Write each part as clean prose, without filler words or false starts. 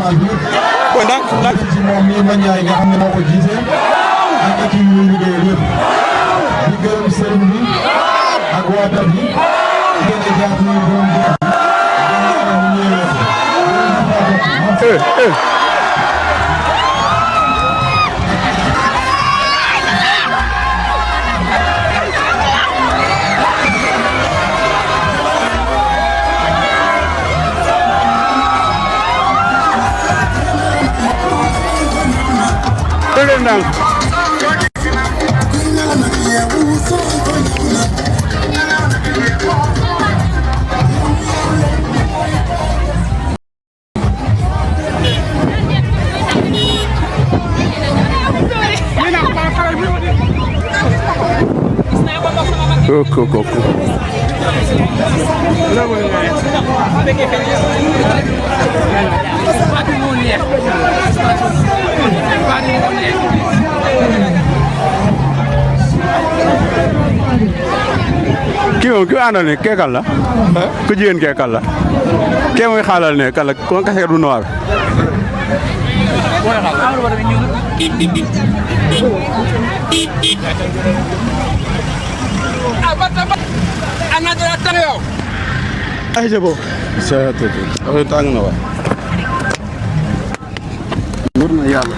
kon nag ci moom mii ma Ndiaye nga xam ne moo ko jiite ak équipe yi ñuy liggéey yëpp di gërëm sëriñ bi ak waa dab bi gën a jaar ñuy doon Koko. Ki àndal ne kee kan la ku jigéen kee kan la kee mooy xaalal ne kan la ko kase du noir ay jabo sa ay tàng na waay wër na yàlla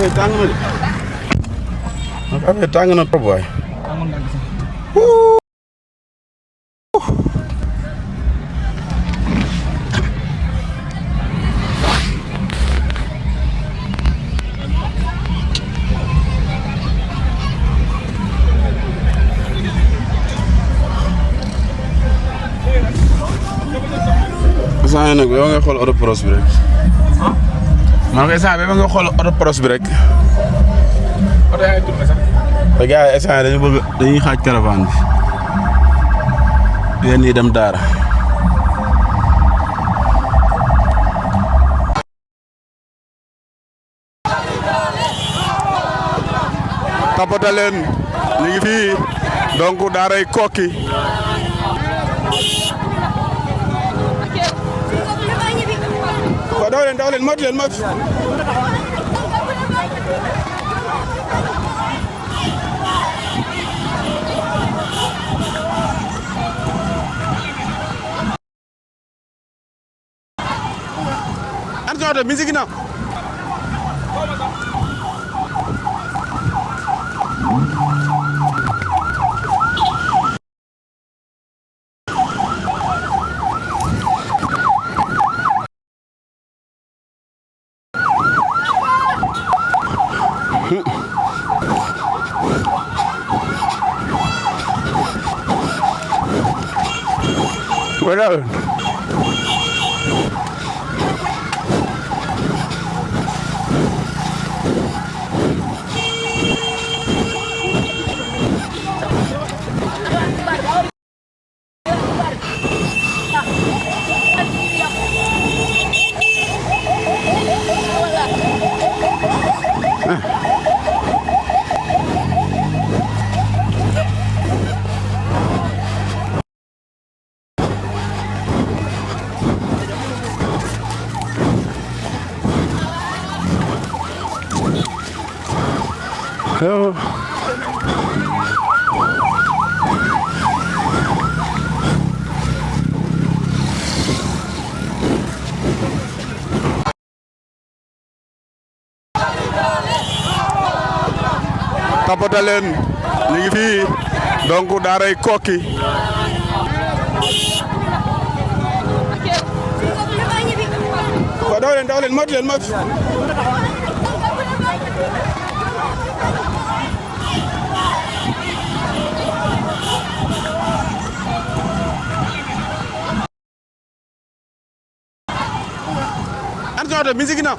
ay tàng na de ay tàng na trop waay saa yi nag yow nga xool auto pros bi rek man kay saa bi nga xool auto pros bi rek auto yaa ngi tourné sax te gars yi saa yi dañuy xaaj caravane bi yéen ñi dem Daara tapota leen ñu ngi fii donc daaray Koki daw leen mot an soto musique na Voilà. Hello. Tapota leen ñu ngi fii donc daaray Koki daw leen mot an soto musique na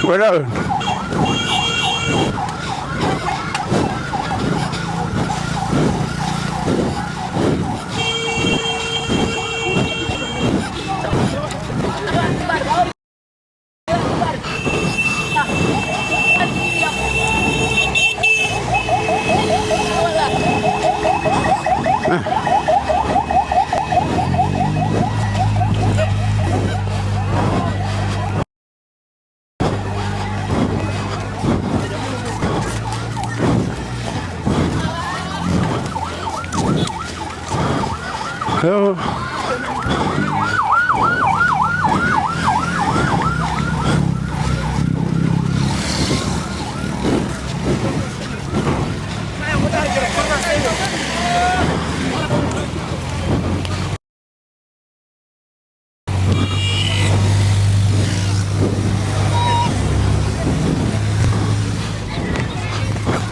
Voilà.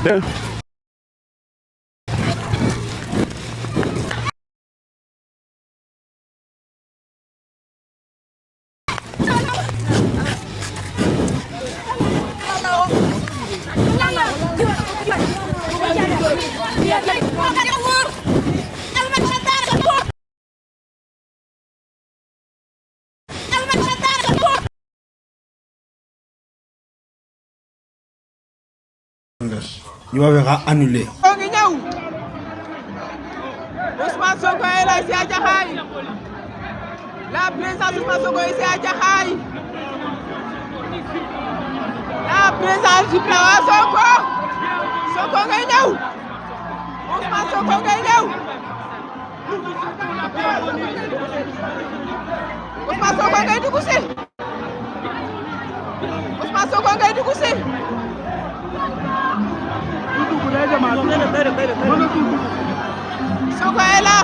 Yeah. Il va annuler. Ousmane Sonko est là ici à Jaxaay. La présence Ousmane Sonko ici à Jaxaay. La présence du président Sonko. Sonko ngay ñëw. Ousmane Sonko ngay ñëw. Ousmane Sonko ngay dugg si. Ousmane Sonko ngay dugg si. Sonko est là.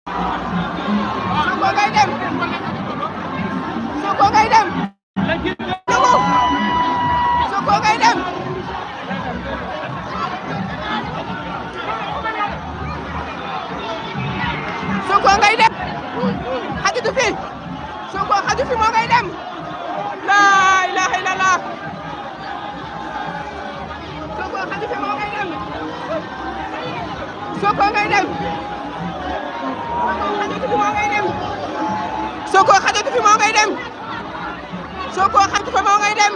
Sonko ngay dem. Sonko ngay dem. Sonko ngay dem. Sonko ngay dem. Xajatu fi. Sonko xaju fi moo ngay dem. La ilaha illallah. Sonko xaju fi moo ngay dem. Sonko ngay dem. Sonko xajatu fi moo ngay dem. Sonko xajatu fi moo ngay dem.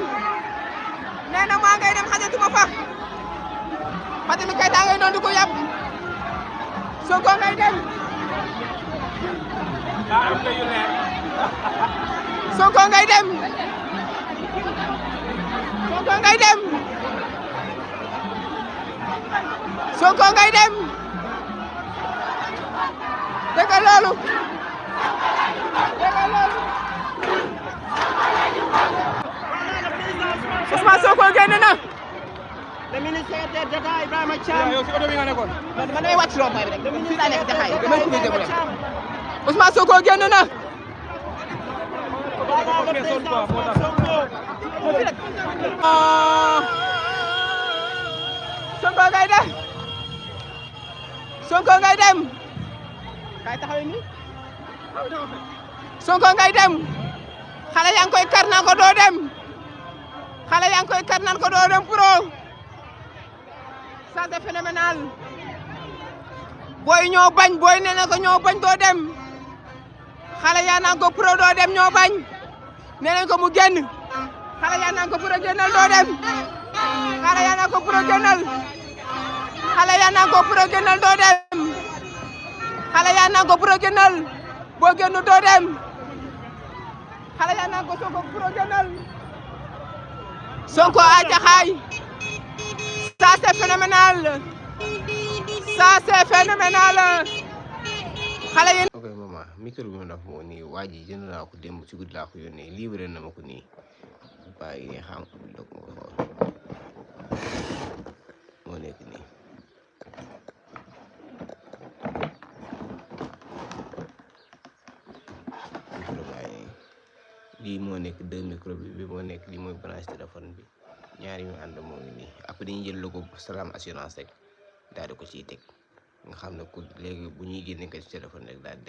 Nee na maa ngay dem xajatu ma fa. Fatou Keita ngay doon di ko yàpp. Sonko ngay dem. Sonko ngay dem. Sonko ngay dem. Sonko ngay dem. Dégg nga loolu. Dégg nga loolu. Ousmane Sonko génn na. le ministère d'État Ibrahima Thiam. yow si oto bi nga nekkoon. man damay wàcc rond-point bi rek. fii laa nekk Jaxaay damay tuddee jëm rek. Ousmane Sonko génn na. Sonko ngay dem. Sonko ngay dem. Kay taxawee nii. Sonko ngay dem. Xale yaa ngi koy kar naan ko doo dem. Xale yaa ngi koy kar naan ko doo dem pro. Ça c'est phénoménal. Boy ñoo bañ boy nee na ko ñoo bañ doo dem. Xale yaa naan ko pro doo dem ñoo bañ. Nee nañ ko mu génn. Xale yaa naan ko pro génnal doo dem. Xale yaa naan ko pro génnal. Xale yaa naan ko pro génnal doo dem. Xale yaa naan ko pro génnal. Boo génn doo dem. Xale yaa naan ko Sonko pro génnal. Sonko à Jaxaay. Ça c'est phénoménal. Ça c'est phénoménal. Xale yi. ok maman micro bi ma def moo nii waa ji jënd naa ko démb ci guddi laa ko yónnee livré na ma ko nii bàyyi ne xam dog ma ko xool moo nekk nii micro bàyyi lii moo nekk deux micro bi moo nekk lii mooy branche téléphone bi ñaari ñu ànd moo ngi nii après dañuy jël logo Salam Assurance rek daal di ko ciy teg nga xam ne ku léegi bu ñuy génne ko ci téléphone rek daal di dem